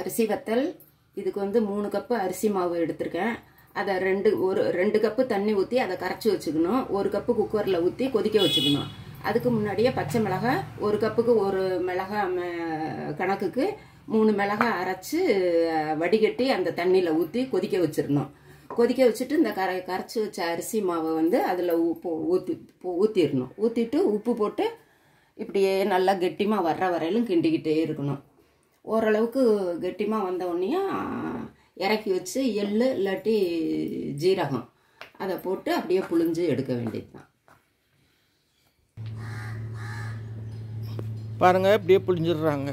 அரிசி வத்தல். இதுக்கு வந்து 3 கப்பு அரிசி மாவு எடுத்திருக்கேன். அதை 2 கப்பு தண்ணி ஊற்றி அதை கரைச்சி வச்சுக்கணும். 1 கப்பு குக்கரில் ஊற்றி கொதிக்க வச்சுக்கணும். அதுக்கு முன்னாடியே பச்சை மிளகாய் 1 கப்புக்கு 1 மிளகாய் கணக்குக்கு 3 மிளகாய் அரைச்சி வடிகட்டி அந்த தண்ணியில் ஊற்றி கொதிக்க வச்சிடணும். கொதிக்க வச்சுட்டு இந்த கரைச்சி வச்ச அரிசி மாவை வந்து அதில் ஊற்றிடணும். ஊற்றிட்டு உப்பு போட்டு இப்படியே நல்லா கெட்டிமாக வர்ற வரையிலும் கிண்டிக்கிட்டே இருக்கணும். ஓரளவுக்கு கெட்டிமாக வந்த உடனேயும் இறக்கி வச்சு எள்ளு இல்லாட்டி ஜீரகம் அதை போட்டு அப்படியே புழிஞ்சு எடுக்க வேண்டியது தான். பாருங்கள் இப்படியே புழிஞ்சிடுறாங்க.